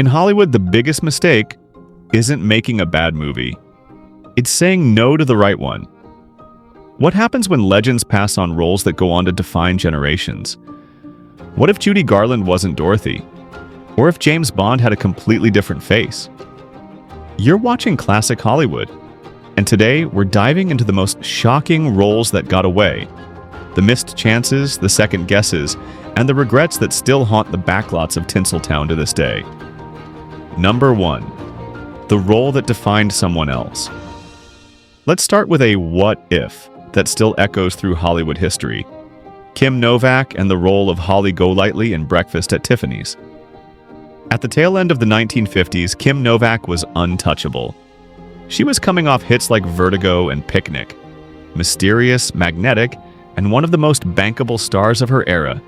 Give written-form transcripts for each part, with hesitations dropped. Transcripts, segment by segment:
In Hollywood, the biggest mistake isn't making a bad movie. It's saying no to the right one. What happens when legends pass on roles that go on to define generations? What if Judy Garland wasn't Dorothy? Or if James Bond had a completely different face? You're watching Classic Hollywood, and today we're diving into the most shocking roles that got away, the missed chances, the second guesses, and the regrets that still haunt the backlots of Tinseltown to this day. Number 1. The role that defined someone else. Let's start with a what if that still echoes through Hollywood history. Kim Novak and the role of Holly Golightly in Breakfast at Tiffany's. At the tail end of the 1950s, Kim Novak was untouchable. She was coming off hits like Vertigo and Picnic, mysterious, magnetic, and one of the most bankable stars of her era.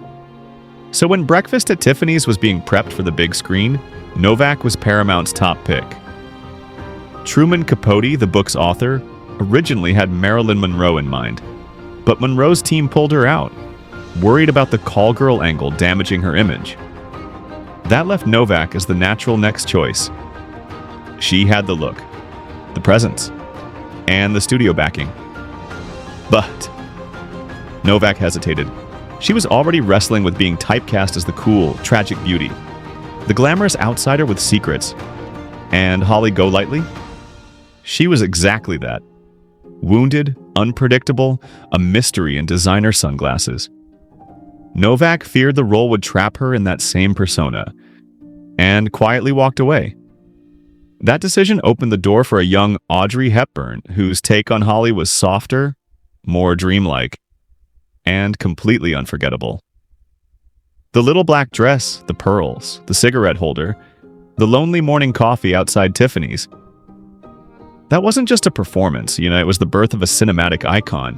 So when Breakfast at Tiffany's was being prepped for the big screen, Novak was Paramount's top pick. Truman Capote, the book's author, originally had Marilyn Monroe in mind, but Monroe's team pulled her out, worried about the call girl angle damaging her image. That left Novak as the natural next choice. She had the look, the presence, and the studio backing. But Novak hesitated. She was already wrestling with being typecast as the cool, tragic beauty, the glamorous outsider with secrets. And Holly Golightly? She was exactly that. Wounded, unpredictable, a mystery in designer sunglasses. Novak feared the role would trap her in that same persona, and quietly walked away. That decision opened the door for a young Audrey Hepburn, whose take on Holly was softer, more dreamlike, and completely unforgettable. The little black dress, the pearls, the cigarette holder, the lonely morning coffee outside Tiffany's. That wasn't just a performance, it was the birth of a cinematic icon.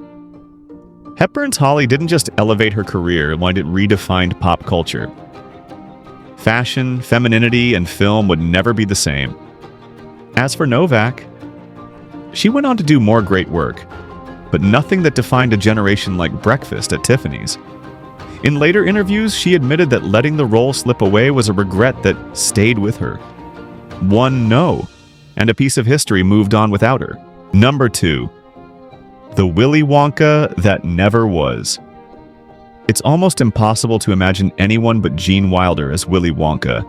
Hepburn's Holly didn't just elevate her career, it redefined pop culture. Fashion, femininity, and film would never be the same. As for Novak, she went on to do more great work, but nothing that defined a generation like Breakfast at Tiffany's. In later interviews, she admitted that letting the role slip away was a regret that stayed with her. One no, and a piece of history moved on without her. Number 2. The Willy Wonka that never was. It's almost impossible to imagine anyone but Gene Wilder as Willy Wonka.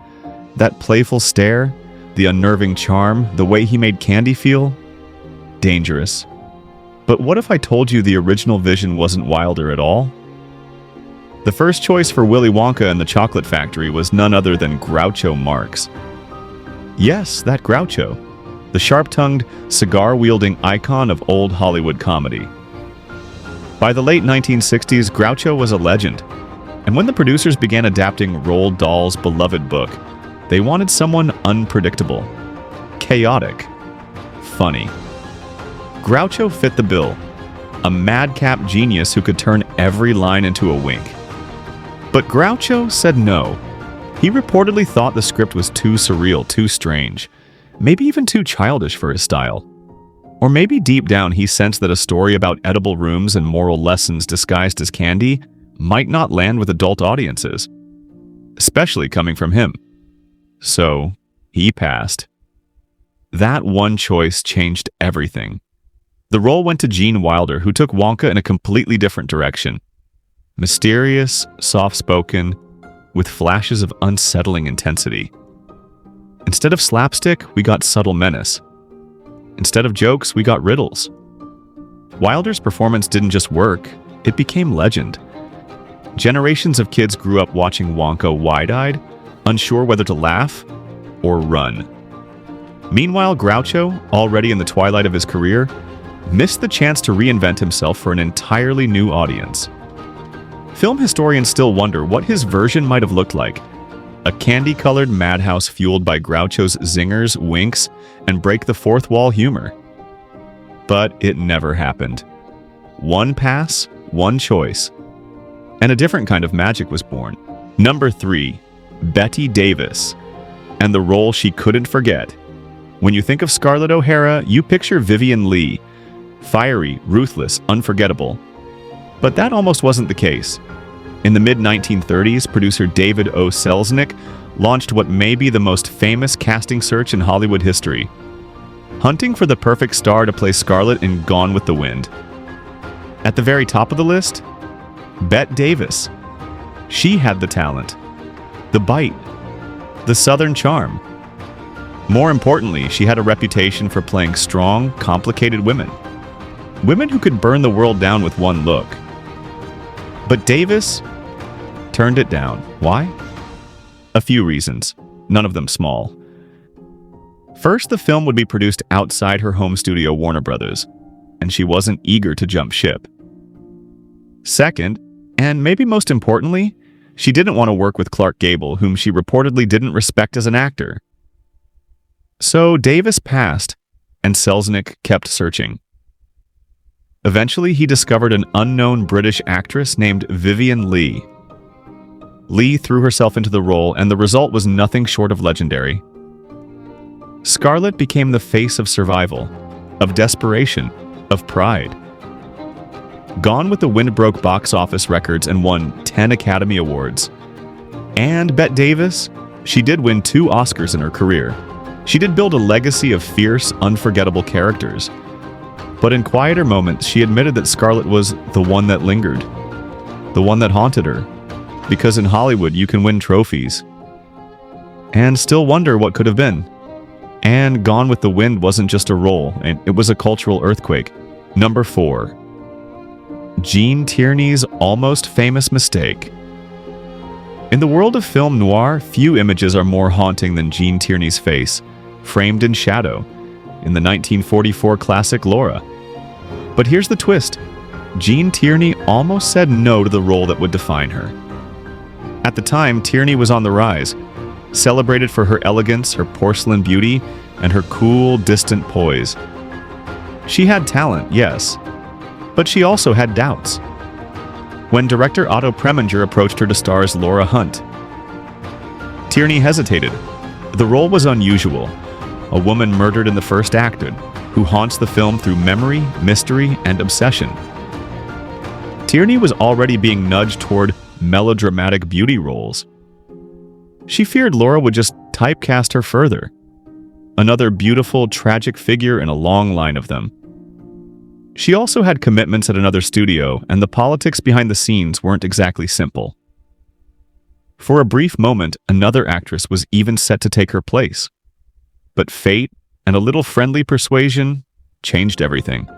That playful stare, the unnerving charm, the way he made candy feel? Dangerous. But what if I told you the original vision wasn't Wilder at all? The first choice for Willy Wonka and the Chocolate Factory was none other than Groucho Marx. Yes, that Groucho, the sharp-tongued, cigar-wielding icon of old Hollywood comedy. By the late 1960s, Groucho was a legend, and when the producers began adapting Roald Dahl's beloved book, they wanted someone unpredictable, chaotic, funny. Groucho fit the bill, a madcap genius who could turn every line into a wink. But Groucho said no. He reportedly thought the script was too surreal, too strange, maybe even too childish for his style. Or maybe deep down he sensed that a story about edible rooms and moral lessons disguised as candy might not land with adult audiences, especially coming from him. So, he passed. That one choice changed everything. The role went to Gene Wilder, who took Wonka in a completely different direction. Mysterious, soft-spoken, with flashes of unsettling intensity. Instead of slapstick, we got subtle menace. Instead of jokes, we got riddles. Wilder's performance didn't just work, it became legend. Generations of kids grew up watching Wonka wide-eyed, unsure whether to laugh or run. Meanwhile, Groucho, already in the twilight of his career, missed the chance to reinvent himself for an entirely new audience. Film historians still wonder what his version might have looked like. A candy-colored madhouse fueled by Groucho's zingers, winks, and break-the-fourth-wall humor. But it never happened. One pass, one choice. And a different kind of magic was born. Number 3. Bette Davis. And the role she couldn't forget. When you think of Scarlett O'Hara, you picture Vivien Leigh. Fiery, ruthless, unforgettable. But that almost wasn't the case. In the mid-1930s, producer David O. Selznick launched what may be the most famous casting search in Hollywood history, hunting for the perfect star to play Scarlett in Gone with the Wind. At the very top of the list, Bette Davis. She had the talent, the bite, the southern charm. More importantly, she had a reputation for playing strong, complicated women. Women who could burn the world down with one look. But Davis turned it down. Why? A few reasons, none of them small. First, the film would be produced outside her home studio, Warner Brothers, and she wasn't eager to jump ship. Second, and maybe most importantly, she didn't want to work with Clark Gable, whom she reportedly didn't respect as an actor. So Davis passed, and Selznick kept searching. Eventually, he discovered an unknown British actress named Vivien Leigh. Leigh threw herself into the role, and the result was nothing short of legendary. Scarlett became the face of survival, of desperation, of pride. Gone with the Wind broke box office records and won 10 Academy Awards. And Bette Davis, she did win 2 Oscars in her career. She did build a legacy of fierce, unforgettable characters. But in quieter moments, she admitted that Scarlett was the one that lingered, the one that haunted her. Because in Hollywood, you can win trophies and still wonder what could have been. And Gone with the Wind wasn't just a role, it was a cultural earthquake. Number 4. Gene Tierney's almost famous mistake. In the world of film noir, few images are more haunting than Gene Tierney's face, framed in shadow, in the 1944 classic Laura. But here's the twist. Gene Tierney almost said no to the role that would define her. At the time, Tierney was on the rise, celebrated for her elegance, her porcelain beauty, and her cool, distant poise. She had talent, yes, but she also had doubts. When director Otto Preminger approached her to star as Laura Hunt, Tierney hesitated. The role was unusual. A woman murdered in the first act, who haunts the film through memory, mystery, and obsession. Tierney was already being nudged toward melodramatic beauty roles. She feared Laura would just typecast her further. Another beautiful, tragic figure in a long line of them. She also had commitments at another studio, and the politics behind the scenes weren't exactly simple. For a brief moment, another actress was even set to take her place. But fate and a little friendly persuasion changed everything.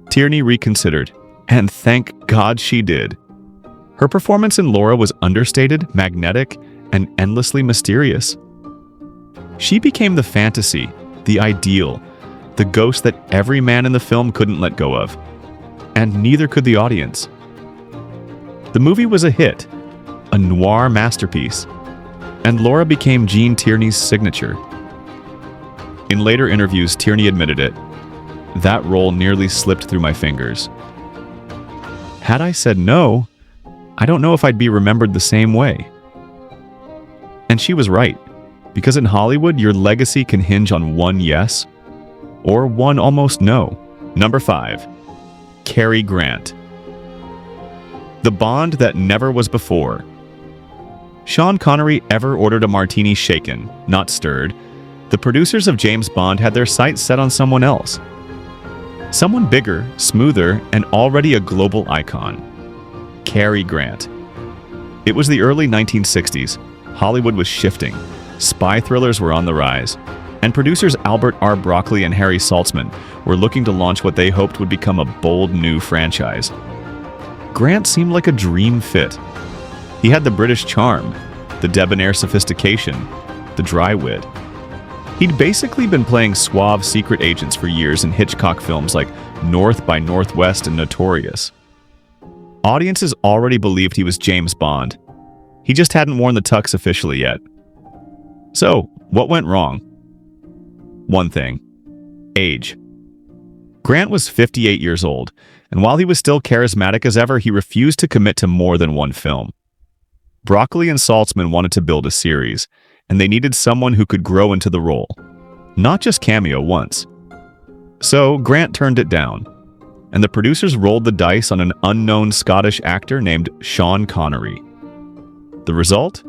Tierney reconsidered, and thank God she did. Her performance in Laura was understated, magnetic, and endlessly mysterious. She became the fantasy, the ideal, the ghost that every man in the film couldn't let go of. And neither could the audience. The movie was a hit, a noir masterpiece, and Laura became Gene Tierney's signature. In later interviews, Tierney admitted it. That role nearly slipped through my fingers. Had I said no, I don't know if I'd be remembered the same way. And she was right, because in Hollywood, your legacy can hinge on one yes or one almost no. Number 5. Cary Grant. The Bond that never was before. Sean Connery ever ordered a martini shaken, not stirred. The producers of James Bond had their sights set on someone else. Someone bigger, smoother, and already a global icon. Cary Grant. It was the early 1960s. Hollywood was shifting. Spy thrillers were on the rise. And producers Albert R. Broccoli and Harry Saltzman were looking to launch what they hoped would become a bold new franchise. Grant seemed like a dream fit. He had the British charm, the debonair sophistication, the dry wit. He'd basically been playing suave secret agents for years in Hitchcock films like North by Northwest and Notorious. Audiences already believed he was James Bond. He just hadn't worn the tux officially yet. So, what went wrong? One thing. Age. Grant was 58 years old, and while he was still charismatic as ever, he refused to commit to more than one film. Broccoli and Saltzman wanted to build a series, and they needed someone who could grow into the role, not just cameo once. So Grant turned it down. and the producers rolled the dice on an unknown Scottish actor named Sean Connery. The result?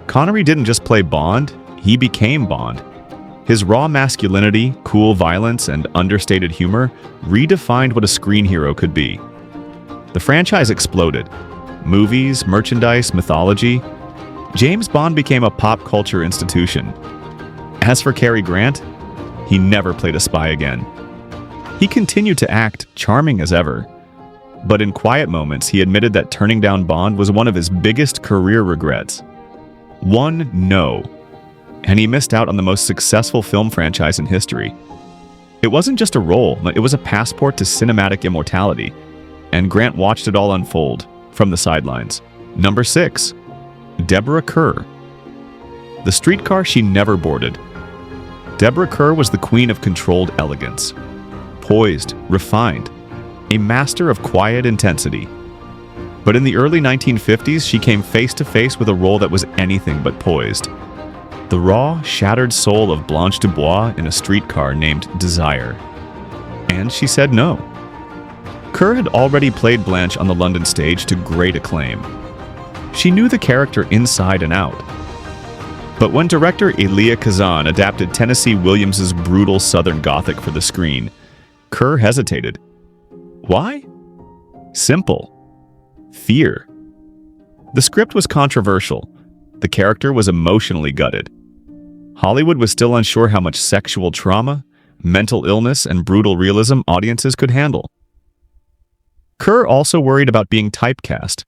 Connery didn't just play Bond, he became Bond. His raw masculinity, cool violence, and understated humor redefined what a screen hero could be. The franchise exploded. Movies, merchandise, mythology. James Bond became a pop culture institution. As for Cary Grant, he never played a spy again. He continued to act charming as ever, but in quiet moments he admitted that turning down Bond was one of his biggest career regrets. One no. And he missed out on the most successful film franchise in history. It wasn't just a role, it was a passport to cinematic immortality, and Grant watched it all unfold from the sidelines. Number 6. Deborah Kerr. The streetcar she never boarded. Deborah Kerr was the queen of controlled elegance. Poised, refined, a master of quiet intensity. But in the early 1950s, she came face to face with a role that was anything but poised. The raw, shattered soul of Blanche Dubois in a streetcar named Desire. And she said no. Kerr had already played Blanche on the London stage to great acclaim. She knew the character inside and out. But when director Elia Kazan adapted Tennessee Williams's brutal Southern Gothic for the screen, Kerr hesitated. Why? Simple. Fear. The script was controversial. The character was emotionally gutted. Hollywood was still unsure how much sexual trauma, mental illness, and brutal realism audiences could handle. Kerr also worried about being typecast,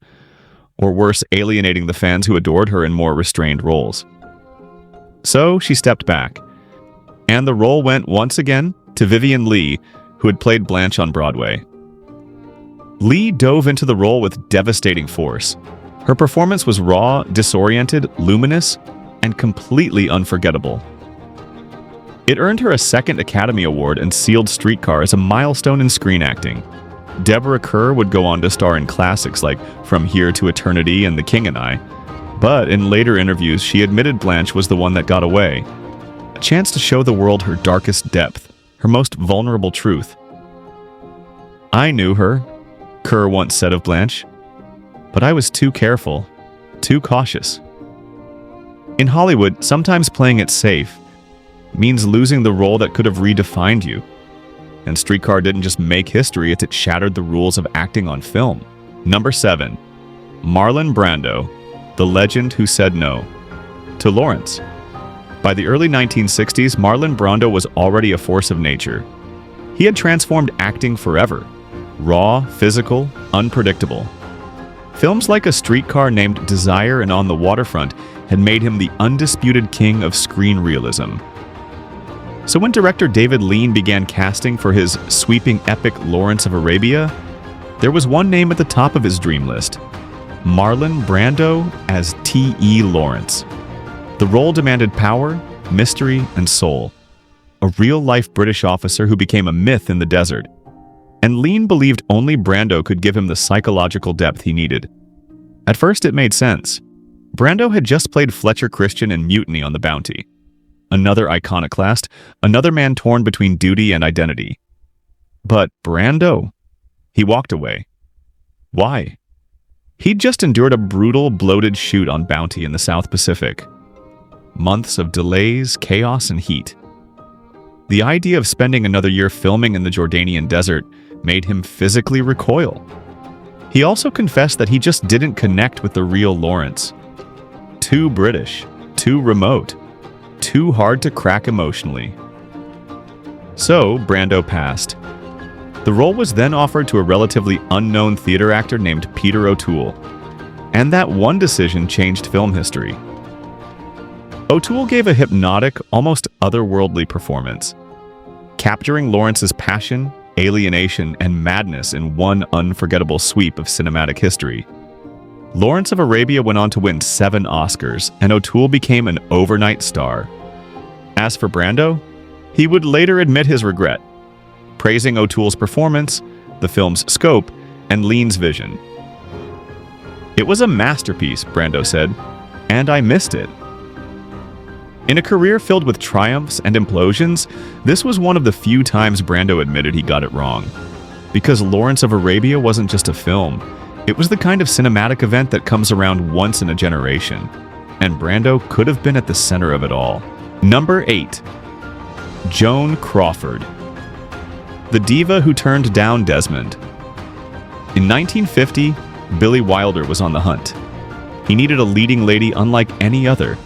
or worse, alienating the fans who adored her in more restrained roles. So she stepped back, and the role went once again to Vivien Leigh, who had played Blanche on Broadway. Leigh dove into the role with devastating force. Her performance was raw, disoriented, luminous, and completely unforgettable. It earned her a second Academy Award and sealed Streetcar as a milestone in screen acting. Deborah Kerr would go on to star in classics like From Here to Eternity and The King and I, but in later interviews she admitted Blanche was the one that got away. A chance to show the world her darkest depth, her most vulnerable truth. I knew her, Kerr once said of Blanche, but I was too careful, too cautious. In Hollywood, sometimes playing it safe means losing the role that could have redefined you. And Streetcar didn't just make history, it shattered the rules of acting on film. Number 7. Marlon Brando, the legend who said no to Lawrence. By the early 1960s, Marlon Brando was already a force of nature. He had transformed acting forever. Raw, physical, unpredictable. Films like A Streetcar Named Desire and On the Waterfront had made him the undisputed king of screen realism. So when director David Lean began casting for his sweeping epic Lawrence of Arabia, there was one name at the top of his dream list: Marlon Brando as T.E. Lawrence. The role demanded power, mystery, and soul. A real-life British officer who became a myth in the desert. And Lean believed only Brando could give him the psychological depth he needed. At first, it made sense. Brando had just played Fletcher Christian in Mutiny on the Bounty. Another iconoclast, another man torn between duty and identity. But Brando? He walked away. Why? He'd just endured a brutal, bloated shoot on Bounty in the South Pacific. Months of delays, chaos, and heat. The idea of spending another year filming in the Jordanian desert made him physically recoil. He also confessed that he just didn't connect with the real Lawrence. Too British, too remote, too hard to crack emotionally. So, Brando passed. The role was then offered to a relatively unknown theater actor named Peter O'Toole. And that one decision changed film history. O'Toole gave a hypnotic, almost otherworldly performance, capturing Lawrence's passion, alienation, and madness in one unforgettable sweep of cinematic history. Lawrence of Arabia went on to win 7 Oscars, and O'Toole became an overnight star. As for Brando, he would later admit his regret, praising O'Toole's performance, the film's scope, and Lean's vision. "It was a masterpiece," Brando said, "and I missed it." In a career filled with triumphs and implosions, this was one of the few times Brando admitted he got it wrong. Because Lawrence of Arabia wasn't just a film. It was the kind of cinematic event that comes around once in a generation. And Brando could have been at the center of it all. Number 8. Joan Crawford. The diva who turned down Desmond. In 1950, Billy Wilder was on the hunt. He needed a leading lady unlike any other.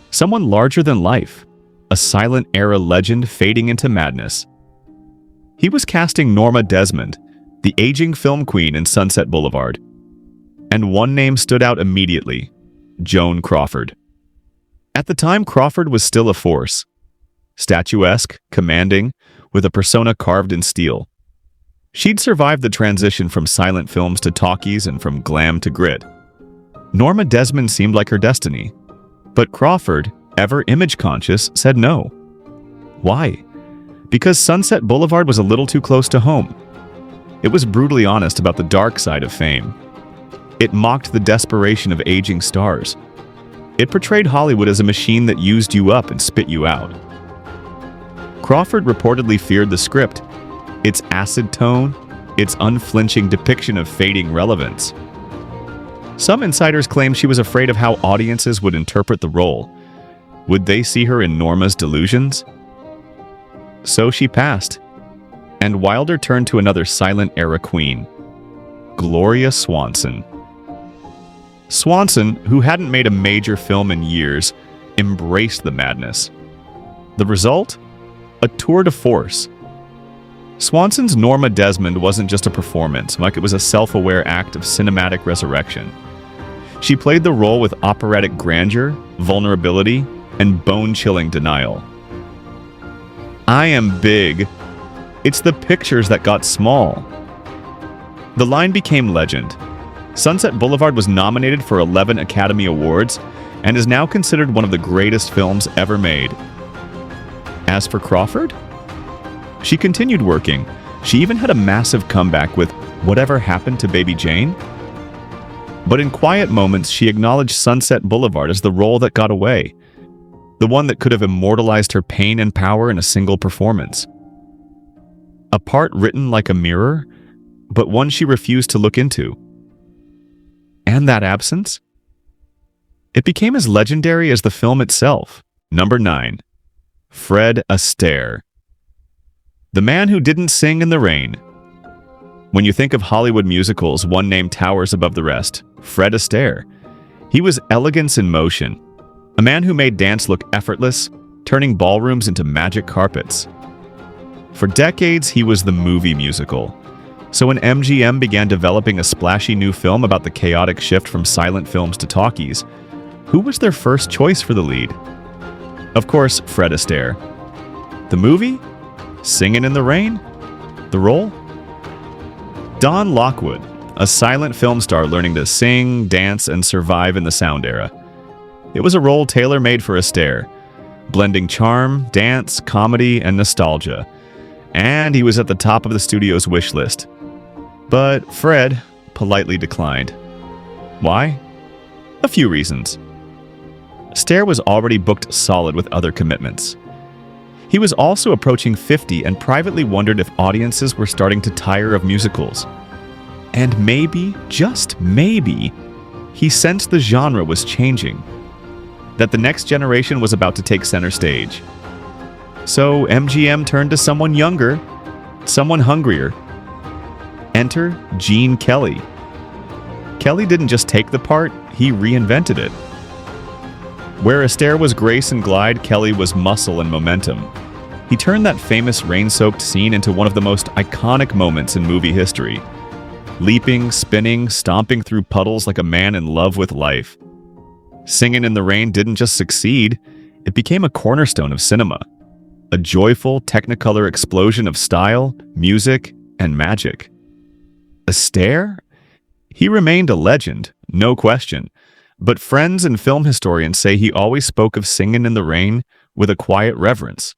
Someone larger than life. A silent era legend fading into madness. He was casting Norma Desmond, the aging film queen in Sunset Boulevard. And one name stood out immediately: Joan Crawford. At the time, Crawford was still a force. Statuesque, commanding, with a persona carved in steel. She'd survived the transition from silent films to talkies and from glam to grit. Norma Desmond seemed like her destiny. But Crawford, ever image-conscious, said no. Why? Because Sunset Boulevard was a little too close to home. It was brutally honest about the dark side of fame. It mocked the desperation of aging stars. It portrayed Hollywood as a machine that used you up and spit you out. Crawford reportedly feared the script, its acid tone, its unflinching depiction of fading relevance. Some insiders claim she was afraid of how audiences would interpret the role. Would they see her in Norma's delusions? So she passed, and Wilder turned to another silent era queen, Gloria Swanson. Swanson, who hadn't made a major film in years, embraced the madness. The result? A tour de force. Swanson's Norma Desmond wasn't just a performance, like it was a self-aware act of cinematic resurrection. She played the role with operatic grandeur, vulnerability, and bone-chilling denial. I am big. It's the pictures that got small. The line became legend. Sunset Boulevard was nominated for 11 Academy Awards and is now considered one of the greatest films ever made. As for Crawford, she continued working. She even had a massive comeback with Whatever Happened to Baby Jane? But in quiet moments, she acknowledged Sunset Boulevard as the role that got away, the one that could have immortalized her pain and power in a single performance. A part written like a mirror, but one she refused to look into. And that absence? It became as legendary as the film itself. Number 9. Fred Astaire. The man who didn't sing in the rain. When you think of Hollywood musicals, one name towers above the rest: Fred Astaire. He was elegance in motion, a man who made dance look effortless, turning ballrooms into magic carpets. For decades, he was the movie musical. So when MGM began developing a splashy new film about the chaotic shift from silent films to talkies, who was their first choice for the lead? Of course, Fred Astaire. The movie? Singin' in the Rain? The role? Don Lockwood, a silent film star learning to sing, dance, and survive in the sound era. It was a role tailor-made for Astaire, blending charm, dance, comedy, and nostalgia. And he was at the top of the studio's wish list. But Fred politely declined. Why? A few reasons. Astaire was already booked solid with other commitments. He was also approaching 50 and privately wondered if audiences were starting to tire of musicals. And maybe, just maybe, he sensed the genre was changing, that the next generation was about to take center stage. So MGM turned to someone younger, someone hungrier. Enter Gene Kelly. Kelly didn't just take the part, he reinvented it. Where Astaire was grace and glide, Kelly was muscle and momentum. He turned that famous rain-soaked scene into one of the most iconic moments in movie history. Leaping, spinning, stomping through puddles like a man in love with life. Singin' in the Rain didn't just succeed, it became a cornerstone of cinema. A joyful, technicolor explosion of style, music, and magic. Astaire? He remained a legend, no question. But friends and film historians say he always spoke of Singin' in the Rain with a quiet reverence.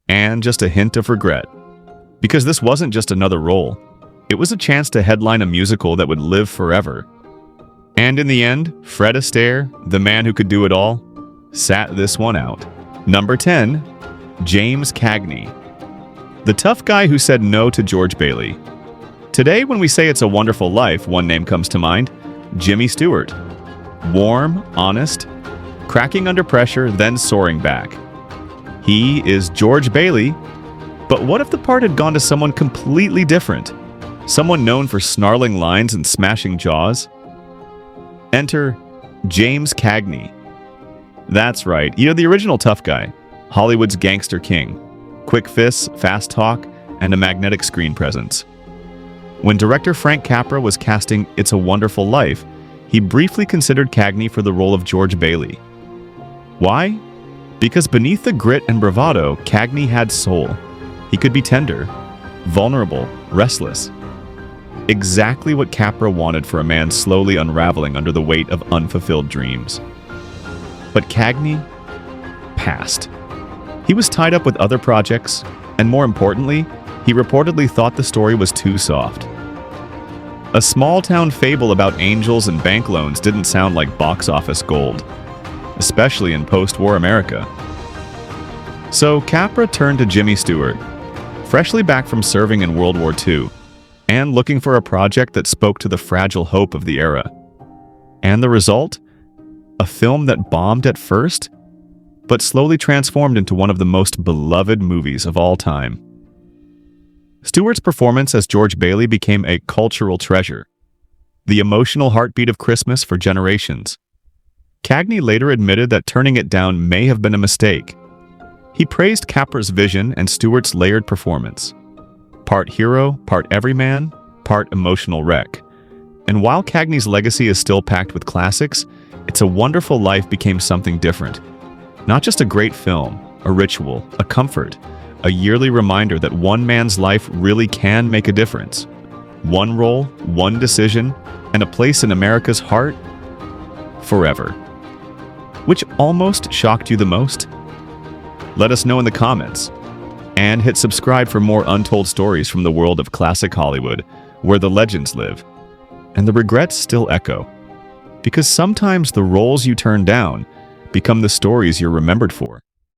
And just a hint of regret. Because this wasn't just another role. It was a chance to headline a musical that would live forever. And in the end, Fred Astaire, the man who could do it all, sat this one out. Number 10. James Cagney. The tough guy who said no to George Bailey. Today, when we say It's a Wonderful Life, one name comes to mind: Jimmy Stewart. Warm, honest, cracking under pressure, then soaring back. He is George Bailey, but what if the part had gone to someone completely different? Someone known for snarling lines and smashing jaws? Enter James Cagney. That's right, the original tough guy, Hollywood's gangster king. Quick fists, fast talk, and a magnetic screen presence. When director Frank Capra was casting It's a Wonderful Life, he briefly considered Cagney for the role of George Bailey. Why? Because beneath the grit and bravado, Cagney had soul. He could be tender, vulnerable, restless. Exactly what Capra wanted for a man slowly unraveling under the weight of unfulfilled dreams. But Cagney passed. He was tied up with other projects, and more importantly, he reportedly thought the story was too soft. A small-town fable about angels and bank loans didn't sound like box office gold, especially in post-war America. So Capra turned to Jimmy Stewart, freshly back from serving in World War II, and looking for a project that spoke to the fragile hope of the era. And the result? A film that bombed at first, but slowly transformed into one of the most beloved movies of all time. Stewart's performance as George Bailey became a cultural treasure, the emotional heartbeat of Christmas for generations. Cagney later admitted that turning it down may have been a mistake. He praised Capra's vision and Stewart's layered performance. Part hero, part everyman, part emotional wreck. And while Cagney's legacy is still packed with classics, It's a Wonderful Life became something different. Not just a great film, a ritual, a comfort, a yearly reminder that one man's life really can make a difference. One role, one decision, and a place in America's heart forever. Which almost shocked you the most? Let us know in the comments. And hit subscribe for more untold stories from the world of classic Hollywood, where the legends live, and the regrets still echo. Because sometimes the roles you turn down become the stories you're remembered for.